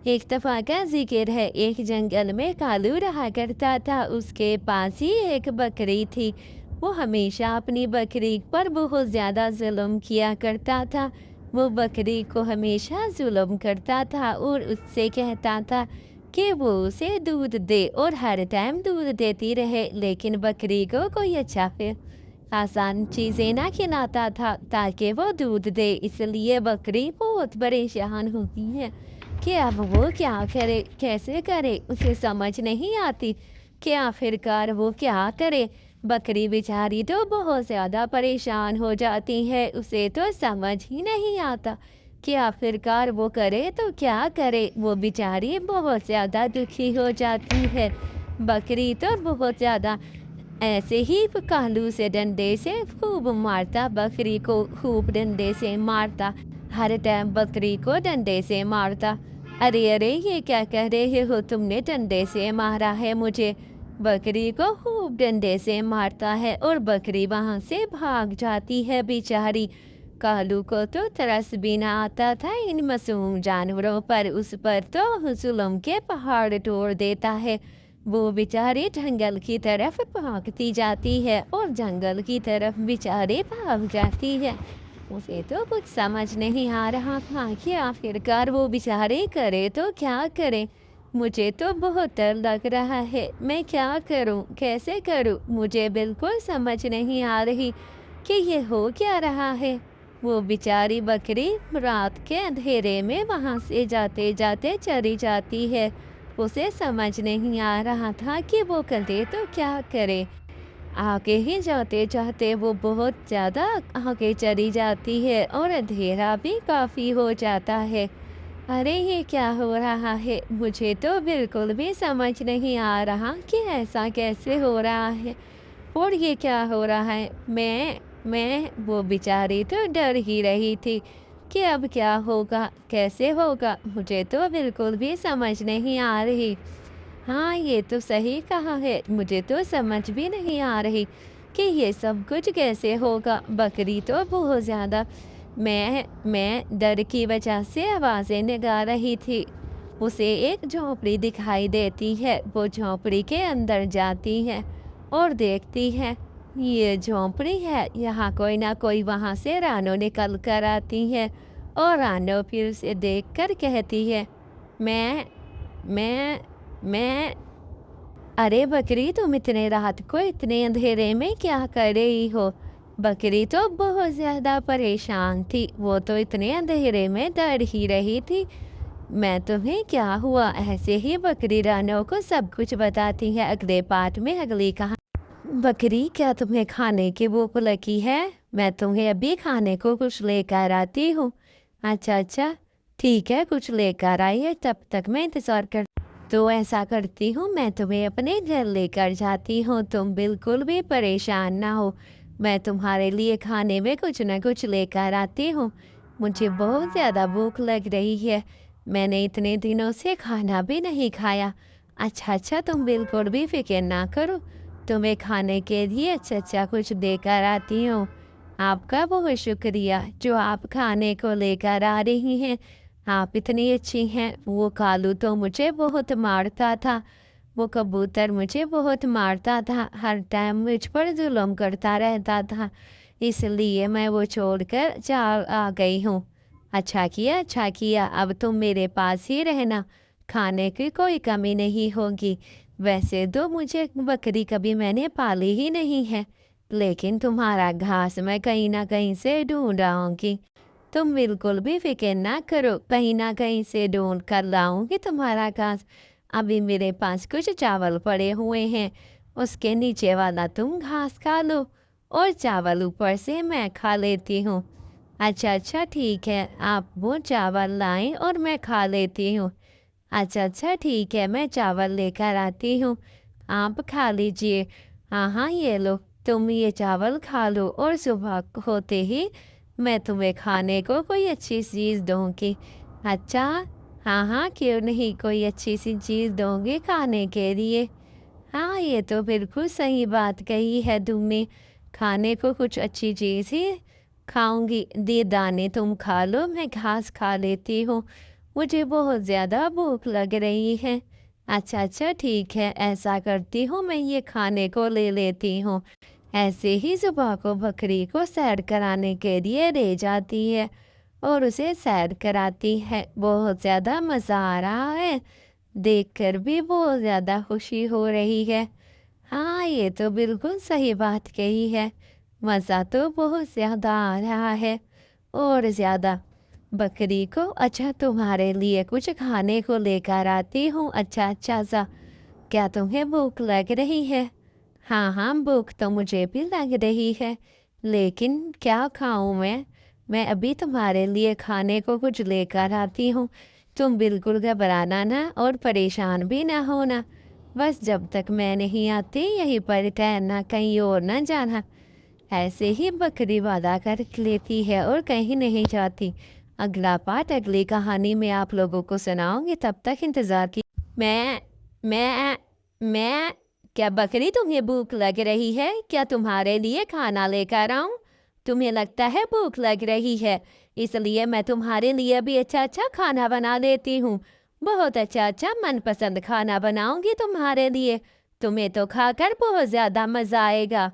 एक दफ़ा का ज़िक्र है, एक जंगल में कालू रहा करता था। उसके पास ही एक बकरी थी। वो हमेशा अपनी बकरी पर बहुत ज़्यादा जुल्म किया करता था। वो बकरी को हमेशा जुल्म करता था और उससे कहता था कि वो उसे दूध दे और हर टाइम दूध देती रहे, लेकिन बकरी को कोई अच्छा फिर आसान चीज़ें ना खिलाता था ताकि वो दूध दे। इसलिए बकरी बहुत परेशान होती है कि अब वो क्या करे, कैसे करे, उसे समझ नहीं आती कि आखिरकार वो क्या करे। बकरी बेचारी तो बहुत ज़्यादा परेशान हो जाती है, उसे तो समझ ही नहीं आता कि आखिरकार वो करे तो क्या करे। वो बेचारी बहुत ज़्यादा दुखी हो जाती है। बकरी तो बहुत ज़्यादा ऐसे ही कालू से डंडे से खूब मारता, बकरी को खूब डंडे से मारता, हर टाइम बकरी को डंडे से मारता। अरे अरे, ये क्या कह रहे हो, तुमने डंडे से मारा है मुझे। बकरी को खूब डंडे से मारता है और बकरी वहां से भाग जाती है बेचारी। कालू को तो तरस भी ना आता था इन मासूम जानवरों पर, उस पर तो जुल्म के पहाड़ तोड़ देता है। वो बेचारी जंगल की तरफ भागती जाती है और जंगल की तरफ बेचारी भाग जाती है। उसे तो कुछ समझ नहीं आ रहा था कि आखिरकार वो बेचारी करे तो क्या करे। मुझे तो बहुत डर लग रहा है, मैं क्या करूं, कैसे करूं, मुझे बिल्कुल समझ नहीं आ रही कि ये हो क्या रहा है। वो बेचारी बकरी रात के अंधेरे में वहां से जाते जाते चली जाती है। उसे समझ नहीं आ रहा था कि वो करे तो क्या करे। आगे ही जाते-जाते वो बहुत ज़्यादा आगे चली जाती है और अंधेरा भी काफ़ी हो जाता है। अरे! ये क्या हो रहा है? मुझे तो बिल्कुल भी समझ नहीं आ रहा कि ऐसा कैसे हो रहा है और ये क्या हो रहा है? वो बेचारी तो डर ही रही थी कि अब क्या होगा, कैसे होगा? मुझे तो बिल्कुल भी समझ नहीं आ रही। हाँ, ये तो सही कहा है। मुझे तो समझ भी नहीं आ रही कि ये सब कुछ कैसे होगा। बकरी तो बहुत ज़्यादा मैं डर की वजह से आवाज़ें निकाल रही थी। उसे एक झोंपड़ी दिखाई देती है। वो झोंपड़ी के अंदर जाती है और देखती है, ये झोंपड़ी है। यहाँ कोई ना कोई वहाँ से रानो निकल कर आती है और रानो फिर उसे देखकर कहती है, मैं मैं मैं अरे बकरी, तुम इतने रात को इतने अंधेरे में क्या कर रही हो? बकरी तो बहुत ज़्यादा परेशान थी। वो तो इतने अंधेरे में डर ही रही थी। मैं तुम्हें क्या हुआ? ऐसे ही बकरी रानो को सब कुछ बताती है अगले पार्ट में, अगली कहानी। बकरी, क्या तुम्हें खाने की भूख लगी है? मैं तुम्हें अभी खाने को कुछ लेकर आती हूँ। अच्छा अच्छा, ठीक है, कुछ लेकर आइए, तब तक मैं इंतज़ार कर। तो ऐसा करती हूँ, मैं तुम्हें अपने घर लेकर जाती हूँ, तुम बिल्कुल भी परेशान ना हो। मैं तुम्हारे लिए खाने में कुछ न कुछ लेकर आती हूँ। मुझे बहुत ज़्यादा भूख लग रही है। मैंने इतने दिनों से खाना भी नहीं खाया। अच्छा अच्छा, तुम बिल्कुल भी फ़िक्र ना करो। तुम्हें खाने के लिए अच्छा-अच्छा कुछ लेकर आती हूँ। आपका बहुत शुक्रिया जो आप खाने को लेकर आ रही हैं। आप इतनी अच्छी हैं। वो कालू तो मुझे बहुत मारता था। वो कबूतर मुझे बहुत मारता था। हर टाइम मुझ पर ज़ुल्म करता रहता था। इसलिए मैं वो छोड़कर जा आ गई हूँ। अच्छा किया। अब तुम मेरे पास ही रहना। खाने की कोई कमी नहीं होगी। वैसे तो मुझे बकरी कभी मैंने पाली ही नहीं है, लेकिन तुम्हारा घास मैं कहीं न कहीं से ढूँढ आऊँगी। तुम बिल्कुल भी फ़िक्र ना करो, कहीं न कहीं से ढूँढ कर लाऊँगी तुम्हारा घास। अभी मेरे पास कुछ चावल पड़े हुए हैं, उसके नीचे वाला तुम घास खा लो और चावल ऊपर से मैं खा लेती हूँ। अच्छा, अच्छा ठीक है, आप वो चावल लाएँ और मैं खा लेती हूँ। अच्छा, अच्छा ठीक है, मैं चावल लेकर आती हूँ, आप खा लीजिए। हाँ, हाँ, ये लो, तुम ये चावल खा लो और सुबह होते ही मैं तुम्हें खाने को कोई अच्छी चीज़ दूँगी। अच्छा, हाँ, हाँ, क्यों नहीं, कोई अच्छी-सी चीज़ दूँगी खाने के लिए। हाँ, ये तो बिल्कुल सही बात कही है तुमने। खाने को कुछ अच्छी चीज़ ही खाऊँगी। ये दाने तुम खा लो, मैं घास खा लेती हूँ। मुझे बहुत ज़्यादा भूख लग रही है। अच्छा अच्छा ठीक है, ऐसा करती हूँ, मैं ये खाने को ले लेती हूँ। ऐसे ही सुबह को बकरी को सैर कराने के लिए ले जाती है और उसे सैर कराती है। बहुत ज़्यादा मज़ा आ रहा है, देखकर भी बहुत ज़्यादा खुशी हो रही है। हाँ, ये तो बिल्कुल सही बात कही है। मज़ा तो बहुत ज़्यादा आ रहा है और ज़्यादा। बकरी को अच्छा तुम्हारे लिए कुछ खाने को लेकर आती हूँ अच्छा अच्छा सा। क्या तुम्हें भूख लग रही है? हाँ हाँ, भूख तो मुझे भी लग रही है, लेकिन क्या खाऊं मैं? मैं अभी तुम्हारे लिए खाने को कुछ लेकर आती हूँ। तुम बिल्कुल घबराना ना और परेशान भी ना होना। बस जब तक मैं नहीं आती यहीं पर ठहरना, कहीं और ना जाना। ऐसे ही बकरी वादा कर लेती है और कहीं नहीं जाती। अगला पार्ट अगली कहानी में आप लोगों को सुनाऊंगी, तब तक इंतज़ार की। मैं मैं मैं क्या बकरी, तुम्हें भूख लग रही है? क्या तुम्हारे लिए खाना लेकर आऊं? तुम्हें लगता है भूख लग रही है, इसलिए मैं तुम्हारे लिए भी अच्छा अच्छा खाना बना देती हूँ। बहुत अच्छा अच्छा मनपसंद खाना बनाऊंगी तुम्हारे लिए। तुम्हें तो खाकर बहुत ज़्यादा मज़ा आएगा।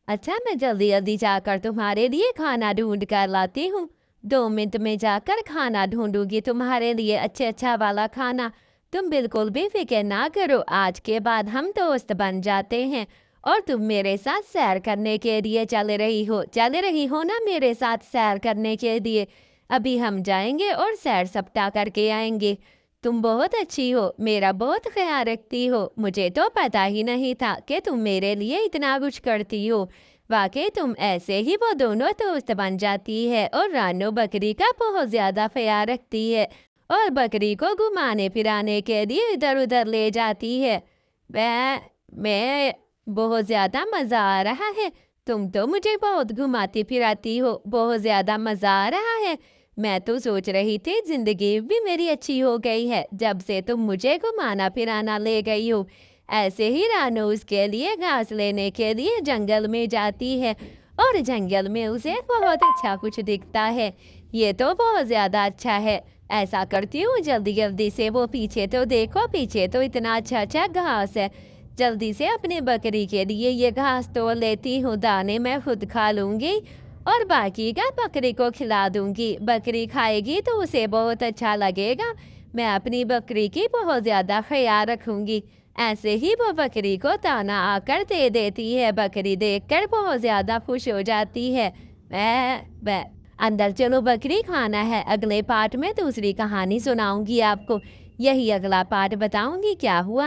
अच्छा, मैं जल्दी जल्दी जाकर तुम्हारे लिए खाना ढूंढ कर लाती हूँ। 2 मिनट में जाकर खाना ढूंढूंगी तुम्हारे लिए, अच्छा वाला खाना। तुम बिल्कुल भी फिक्र ना करो, आज के बाद हम दोस्त बन जाते हैं और तुम मेरे साथ सैर करने के लिए चल रही हो ना मेरे साथ सैर करने के लिए। अभी हम जाएंगे और सैर सप्ताह करके आएंगे। तुम बहुत अच्छी हो, मेरा बहुत ख्याल रखती हो। मुझे तो पता ही नहीं था कि तुम मेरे लिए इतना कुछ करती हो। वाकई तुम ऐसे ही वो दोनों दोस्त बन जाती है और रानू बकरी का बहुत ज़्यादा ख्याल रखती है और बकरी को घुमाने फिराने के लिए इधर उधर ले जाती है। मैं बहुत ज़्यादा मज़ा आ रहा है। तुम तो मुझे बहुत घुमाती फिराती हो, बहुत ज़्यादा मज़ा आ रहा है। मैं तो सोच रही थी ज़िंदगी भी मेरी अच्छी हो गई है जब से तुम मुझे घुमाना फिराना ले गई हो। ऐसे ही रानू उसके लिए घास लेने के लिए जंगल में जाती है और जंगल में उसे बहुत अच्छा कुछ दिखता है। ये तो बहुत ज़्यादा अच्छा है। ऐसा करती हूँ, जल्दी जल्दी से वो पीछे तो देखो, पीछे तो इतना अच्छा अच्छा घास है। जल्दी से अपने बकरी के लिए ये घास तोड़ लेती हूँ, दाने मैं खुद खा लूँगी और बाकी का बकरी को खिला दूँगी। बकरी खाएगी तो उसे बहुत अच्छा लगेगा। मैं अपनी बकरी की बहुत ज़्यादा ख्याल रखूँगी। ऐसे ही वो बकरी को दाना आकर दे देती है। बकरी देखकर बहुत ज़्यादा खुश हो जाती है। मैं अंदर चलो, बकरी खाना है। अगले पार्ट में दूसरी कहानी सुनाऊंगी आपको। यही अगला पार्ट बताऊंगी क्या हुआ।